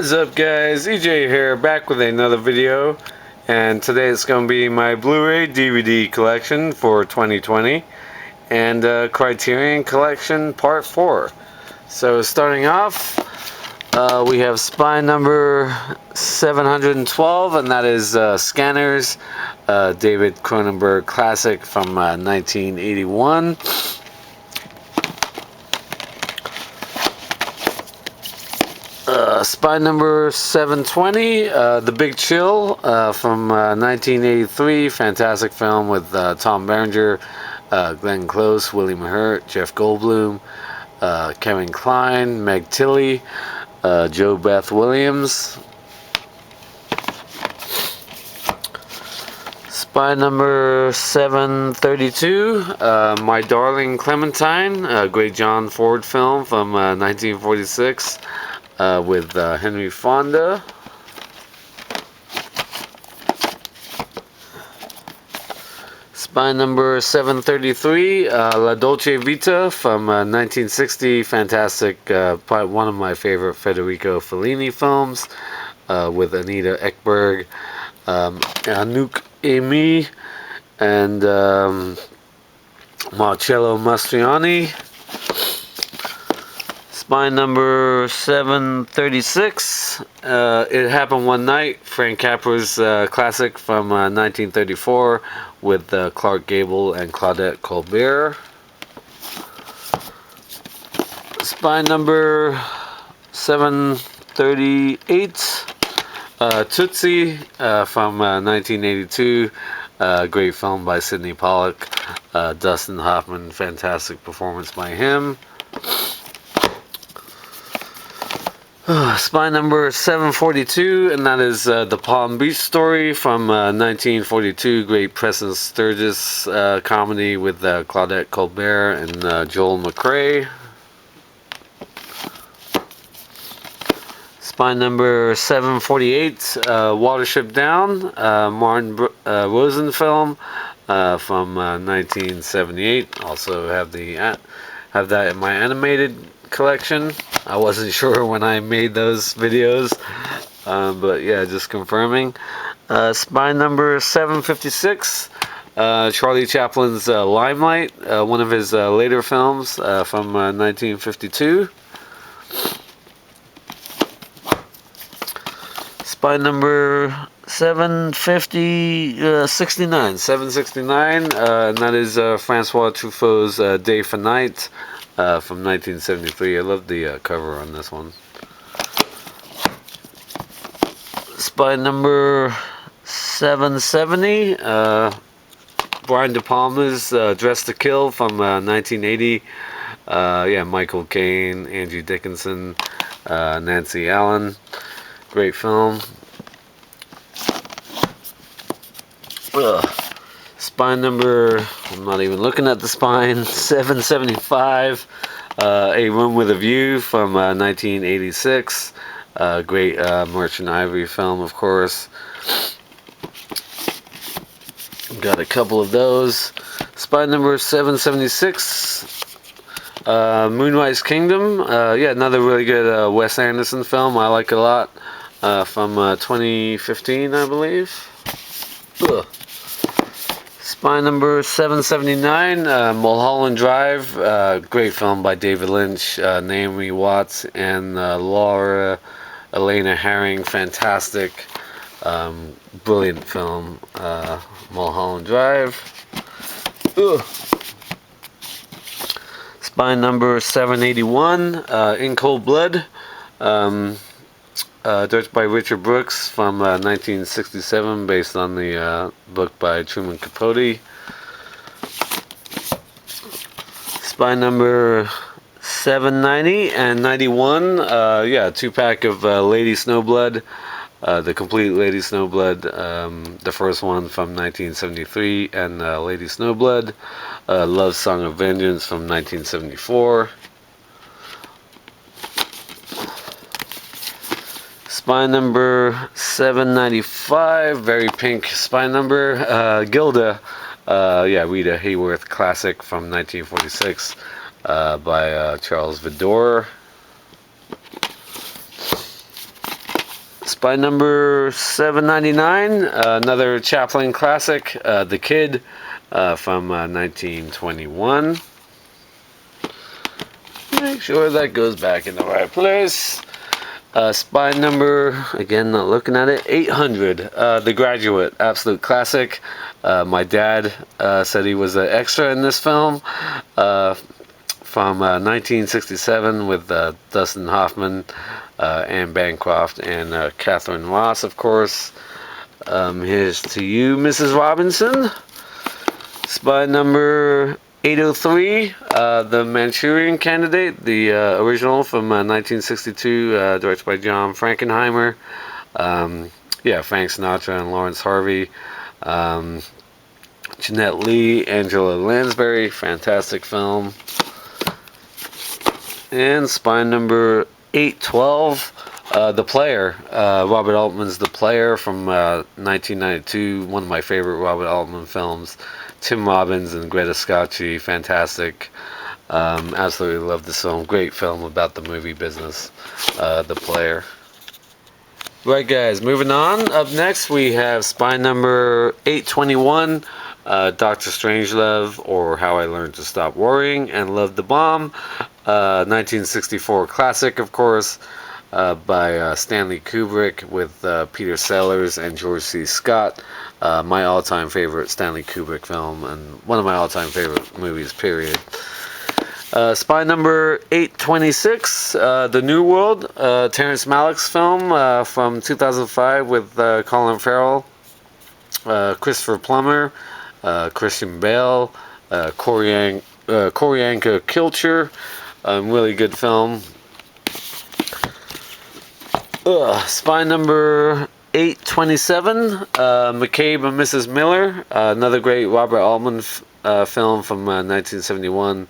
What's up guys, EJ here, back with another video, and today it's going to be my Blu-ray DVD collection for 2020 and Criterion collection part 4. So starting off, we have spine number 712, and that is Scanners, David Cronenberg classic from 1981. Spine number 720, The Big Chill, from 1983, fantastic film with Tom Berenger, Glenn Close, William Hurt, Jeff Goldblum, Kevin Kline, Meg Tilly, Joe Beth Williams. Spine number 732, My Darling Clementine, a great John Ford film from 1946. With Henry Fonda. Spine number 733, La Dolce Vita from 1960, fantastic, probably one of my favorite Federico Fellini films, with Anita Ekberg, Anouk Aimee, and Marcello Mastroianni. Spine number 736, It Happened One Night, Frank Capra's classic from 1934 with Clark Gable and Claudette Colbert. Spine number 738, Tootsie from 1982, great film by Sidney Pollack, Dustin Hoffman, fantastic performance by him. Spine number 742, and that is The Palm Beach Story from 1942, great Preston Sturges comedy with Claudette Colbert and Joel McCrea. Spine number 748, Watership Down, Martin Rosen film from 1978. Also have that in my animated collection. I wasn't sure when I made those videos, but yeah, just confirming. Spine number 756, Charlie Chaplin's Limelight, one of his later films from 1952. Spine number 769, and that is Francois Truffaut's Day for Night. From 1973. I love the cover on this one. Spine number 770, Brian De Palma's Dress to Kill from 1980. Yeah, Michael Caine, Andrew Dickinson, Nancy Allen. Great film. Spine number, I'm not even looking at the spine, 775, A Room with a View from 1986, great Merchant Ivory film, of course. Got a couple of those. Spine number 776, Moonrise Kingdom, yeah, another really good Wes Anderson film, I like it a lot, from 2015, I believe. Ugh. Spine number 779, Mulholland Drive, great film by David Lynch, Naomi Watts and Laura Elena Herring, fantastic, brilliant film, Mulholland Drive. Ugh. Spine number 781, In Cold Blood, directed by Richard Brooks from 1967, based on the book by Truman Capote. Spine number 790 and 91, yeah, 2-pack of Lady Snowblood, the complete Lady Snowblood, the first one from 1973, and Lady Snowblood, Love Song of Vengeance from 1974. Spine number 795, very pink spine number, Gilda, yeah, Rita Hayworth classic from 1946, by Charles Vidor. Spy number 799, another Chaplin classic, The Kid, from 1921. Make sure that goes back in the right place. Spy number, again, not looking at it, 800, The Graduate, absolute classic. My dad said he was an extra in this film, from 1967 with Dustin Hoffman, Anne Bancroft, and Catherine Ross, of course. Here's to you, Mrs. Robinson. Spy number 803, The Manchurian Candidate, the original from 1962, directed by John Frankenheimer. Yeah, Frank Sinatra and Lawrence Harvey. Jeanette Lee, Angela Lansbury, fantastic film. And Spy number 812, The Player, Robert Altman's The Player from 1992, one of my favorite Robert Altman films. Tim Robbins and Greta Scacchi, fantastic. Absolutely love this film. Great film about the movie business, The Player. Right, guys, moving on. Up next, we have Spy number 821, Dr. Strangelove, or How I Learned to Stop Worrying and Love the Bomb. 1964 classic, of course, by Stanley Kubrick with Peter Sellers and George C. Scott. My all-time favorite Stanley Kubrick film, and one of my all-time favorite movies, period. Spy number 826, The New World, Terrence Malick's film from 2005 with Colin Farrell, Christopher Plummer, Christian Bale, Corianka Kilcher. Really good film. Spy number 827, McCabe and Mrs. Miller, another great Robert Altman film from 1971,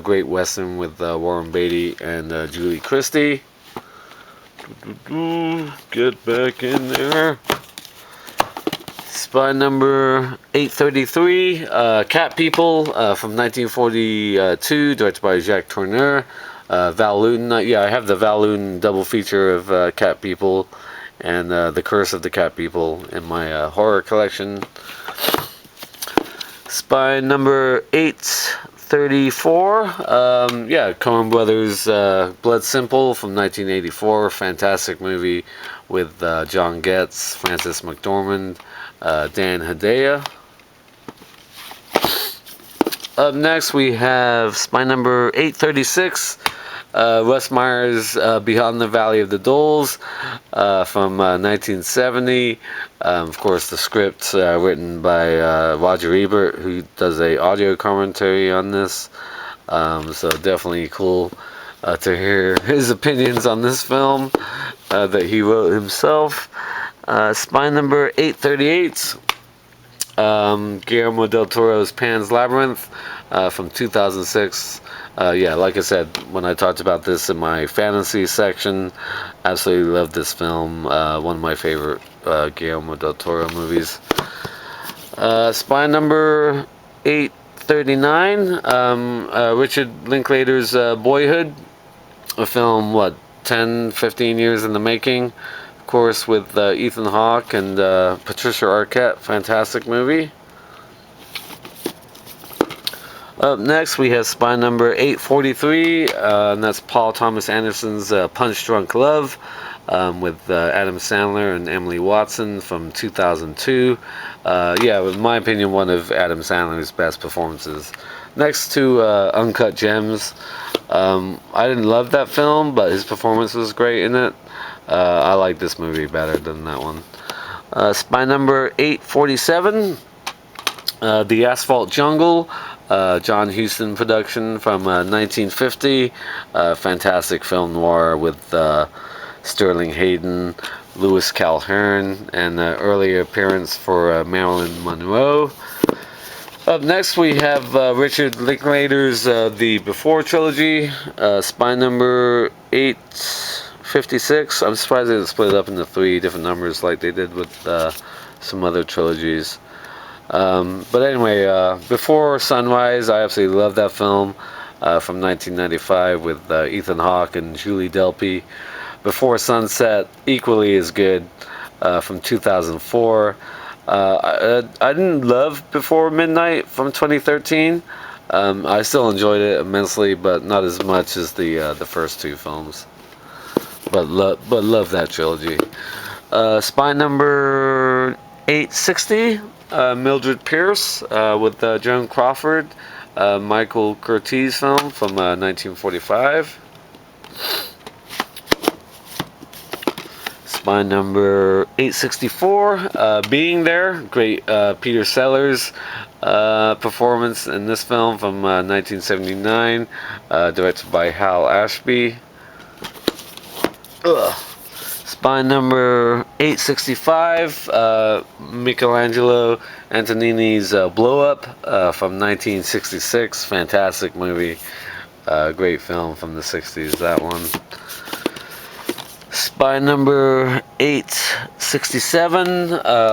great western with Warren Beatty and Julie Christie. Get back in there. Spy number 833, Cat People, from 1942, directed by Jacques Tourneur. Val Lewton, yeah, I have the Val Lewton double feature of Cat People and The Curse of the Cat People in my horror collection. Spy number 834, yeah, Coen Brothers, Blood Simple from 1984, fantastic movie with John Getz, Frances McDormand, Dan Hedaya. Up next, we have Spy number 836, Russ Meyer's Beyond the Valley of the Dolls, from 1970. Of course, the script written by Roger Ebert, who does a audio commentary on this. So definitely cool to hear his opinions on this film that he wrote himself. Spy number 838, Guillermo del Toro's Pan's Labyrinth, from 2006. Yeah, like I said, when I talked about this in my fantasy section, absolutely love this film. One of my favorite Guillermo del Toro movies. Spy number 839, Richard Linklater's Boyhood, a film, 10-15 years in the making, of course, with Ethan Hawke and Patricia Arquette. Fantastic movie. Up next, we have Spy number 843, and that's Paul Thomas Anderson's Punch Drunk Love, with Adam Sandler and Emily Watson from 2002. Yeah, in my opinion, one of Adam Sandler's best performances. Next to Uncut Gems. I didn't love that film, but his performance was great in it. I like this movie better than that one. Spy number 847, The Asphalt Jungle, John Huston production from 1950. Fantastic film noir with Sterling Hayden, Louis Calhern, and earlier appearance for Marilyn Monroe. Up next, we have Richard Linklater's The Before trilogy, Spy number 856. I'm surprised they didn't split it up into 3 different numbers like they did with some other trilogies. But anyway, Before Sunrise, I absolutely love that film, from 1995 with Ethan Hawke and Julie Delpy. Before Sunset, equally as good, from 2004. I didn't love Before Midnight from 2013. I still enjoyed it immensely, but not as much as the first two films. But love that trilogy. Spy number 860, Mildred Pierce, with Joan Crawford, Michael Curtiz film from 1945. Spy number 864, Being There, great Peter Sellers performance in this film from 1979, directed by Hal Ashby. Ugh. Spy number 865, Michelangelo Antonioni's Blow Up from 1966. Fantastic movie. Great film from the 60s, that one. Spy number 867,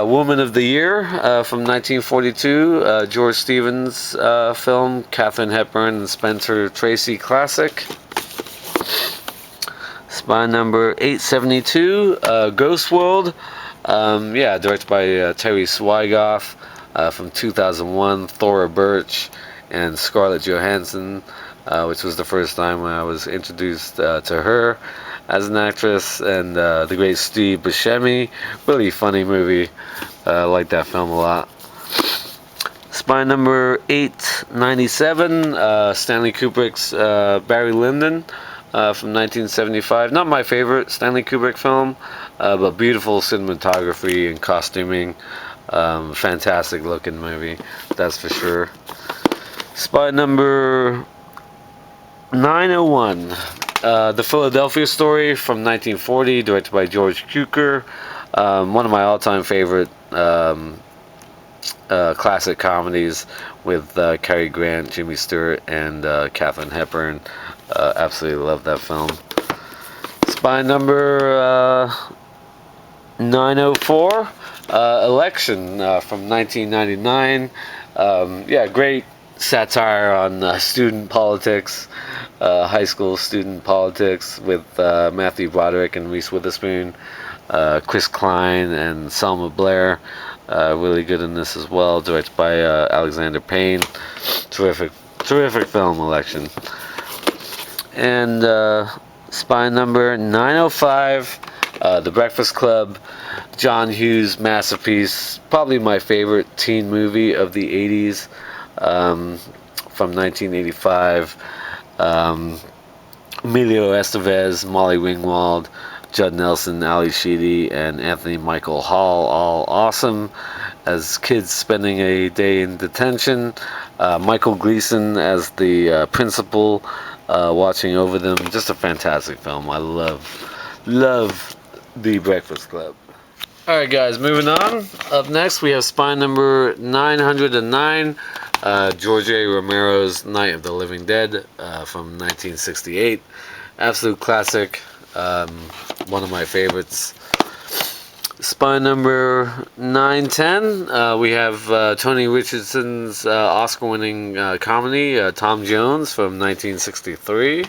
Woman of the Year from 1942. George Stevens film, Katharine Hepburn and Spencer Tracy classic. Spy number 872, Ghost World, directed by Terry Swigoff from 2001, Thora Birch and Scarlett Johansson, which was the first time when I was introduced to her as an actress, and the great Steve Buscemi. Really funny movie. I like that film a lot. Spy number 897, Stanley Kubrick's Barry Lyndon from 1975. Not my favorite Stanley Kubrick film, but beautiful cinematography and costuming. Fantastic looking movie, that's for sure. Spy number 901, The Philadelphia Story from 1940, directed by George Cukor. One of my all-time favorite classic comedies with Cary Grant, Jimmy Stewart, and Katharine Hepburn. Absolutely love that film. Spy number 904, Election from 1999. Great satire on student politics, high school student politics, with Matthew Broderick and Reese Witherspoon, Chris Klein and Selma Blair. Really good in this as well, directed by Alexander Payne. Terrific film, Election. And Spy number 905, The Breakfast Club, John Hughes' masterpiece, probably my favorite teen movie of the 80s, from 1985. Emilio Estevez, Molly Ringwald, Judd Nelson, Ali Sheedy, and Anthony Michael Hall, all awesome as kids spending a day in detention. Michael Gleason as the principal, watching over them. Just a fantastic film. I love The Breakfast Club. Alright guys, moving on. Up next we have Spy number 909, George A. Romero's Night of the Living Dead from 1968. Absolute classic. One of my favorites. Spy number 910, we have Tony Richardson's Oscar-winning comedy, Tom Jones from 1963.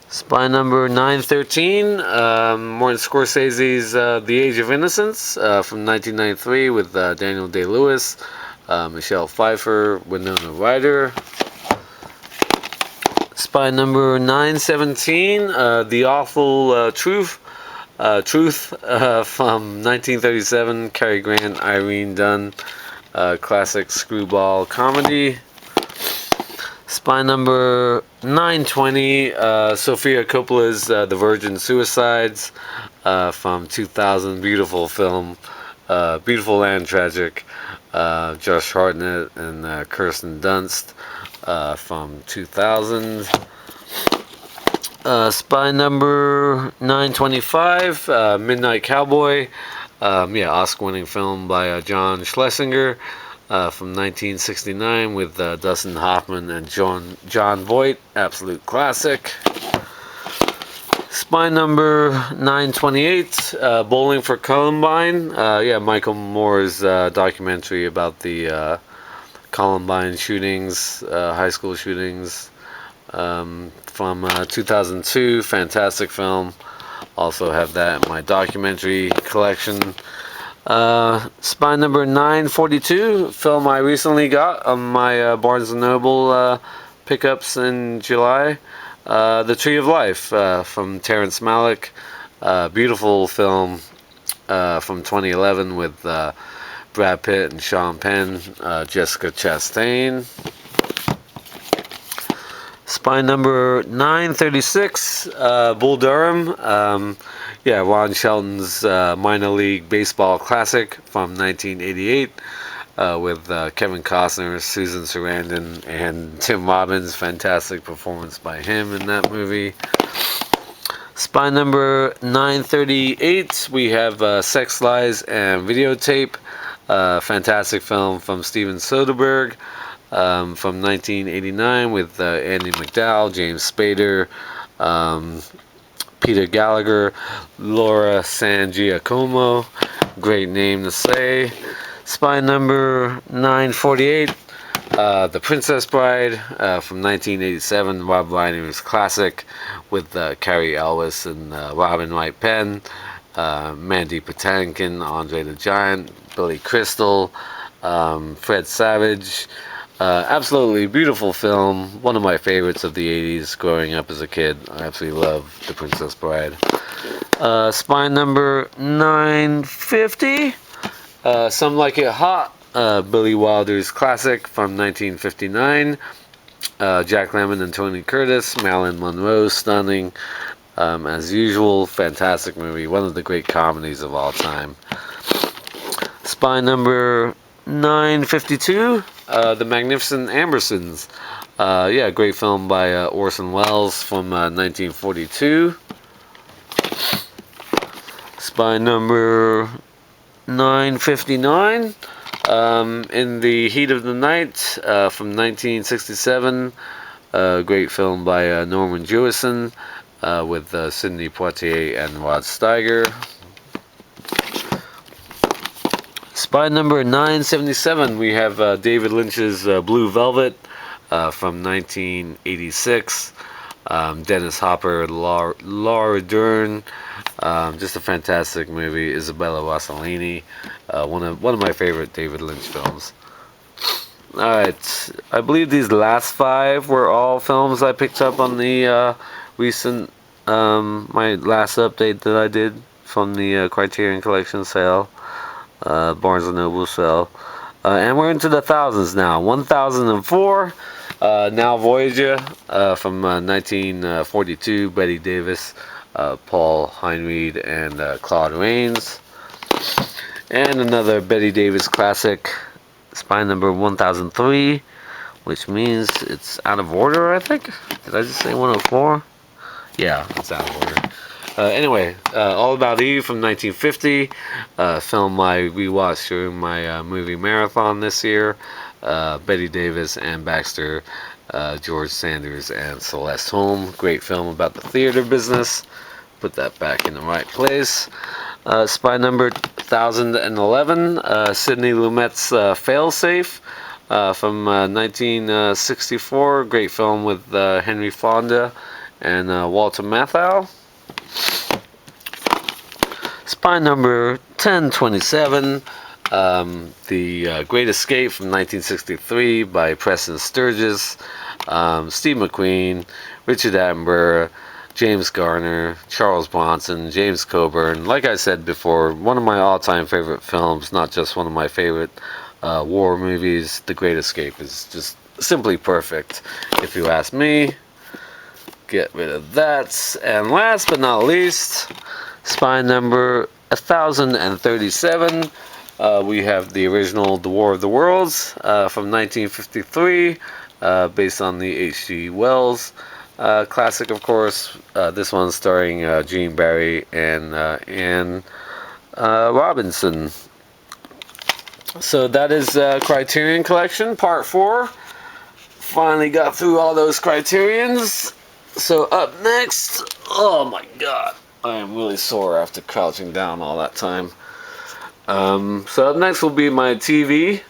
Spy number 913, Martin Scorsese's The Age of Innocence from 1993 with Daniel Day-Lewis, Michelle Pfeiffer, Winona Ryder. Spy number 917, The Awful Truth from 1937, Cary Grant, Irene Dunne, classic screwball comedy. Spy number 920, Sofia Coppola's The Virgin Suicides from 2000, beautiful film, beautiful and tragic. Josh Hartnett and Kirsten Dunst from 2000. Spy number 925, Midnight Cowboy, Oscar-winning film by John Schlesinger from 1969 with Dustin Hoffman and John Voight, absolute classic. Spy number 928, Bowling for Columbine, Michael Moore's documentary about the Columbine shootings, high school shootings. from 2002. Fantastic film. Also have that in my documentary collection. Spine number 942, film I recently got on my Barnes & Noble pickups in July. The Tree of Life from Terrence Malick. Beautiful film from 2011 with Brad Pitt and Sean Penn, Jessica Chastain. Spine number 936, Bull Durham. Yeah, Ron Shelton's minor league baseball classic from 1988 with Kevin Costner, Susan Sarandon, and Tim Robbins. Fantastic performance by him in that movie. Spine number 938, we have Sex, Lies, and Videotape. Fantastic film from Steven Soderbergh. From 1989 with Andy McDowell, James Spader, Peter Gallagher, Laura San Giacomo. Great name to say. Spine number 948, The Princess Bride from 1987, Rob Reiner's classic with Cary Elwes and Robin Wright Penn, Mandy Patinkin, Andre the Giant, Billy Crystal, Fred Savage. Absolutely beautiful film. One of my favorites of the 80s growing up as a kid. I absolutely love The Princess Bride. Spine number 950. Some Like It Hot. Billy Wilder's classic from 1959. Jack Lemmon and Tony Curtis. Marilyn Monroe, stunning. As usual, fantastic movie. One of the great comedies of all time. Spine number 952, The Magnificent Ambersons. Yeah, great film by Orson Welles from 1942. Spine number 959, In the Heat of the Night from 1967. Great film by Norman Jewison with Sidney Poitier and Rod Steiger. Spine number 977, we have David Lynch's Blue Velvet from 1986. Dennis Hopper, Laura Dern. Just a fantastic movie. Isabella Rossellini. One of my favorite David Lynch films. Alright, I believe these last five were all films I picked up on the recent, my last update that I did from the Criterion Collection sale. Barnes & Noble sale. And we're into the thousands now. 1004, Now Voyager from 1942, Betty Davis, Paul Heinried, and Claude Rains. And another Betty Davis classic, spine number 1003, which means it's out of order, I think. Did I just say 104? Yeah, it's out of order. Anyway, All About Eve from 1950, film I rewatched during my movie marathon this year. Betty Davis, Ann Baxter, George Sanders, and Celeste Holm. Great film about the theater business. Put that back in the right place. Spy number 1011, Sidney Lumet's Failsafe from 1964. Great film with Henry Fonda and Walter Matthau. Spy number 1027, The Great Escape from 1963 by Preston Sturges, Steve McQueen, Richard Attenborough, James Garner, Charles Bronson, James Coburn. Like I said before, one of my all-time favorite films, not just one of my favorite war movies. The Great Escape is just simply perfect, if you ask me. Get rid of that. And last but not least, spine number 1037. We have the original The War of the Worlds from 1953, based on the H.G. Wells classic, of course. This one starring Gene Barry and Anne Robinson. So that is Criterion Collection, Part 4. Finally got through all those Criterions. So up next, oh my god, I am really sore after crouching down all that time. So up next will be my TV.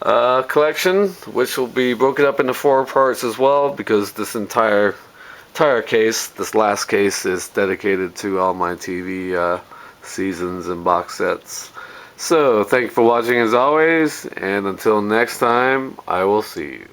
collection, which will be broken up into 4 parts as well, because this entire case, this last case, is dedicated to all my TV seasons and box sets. So, thank you for watching as always, and until next time, I will see you.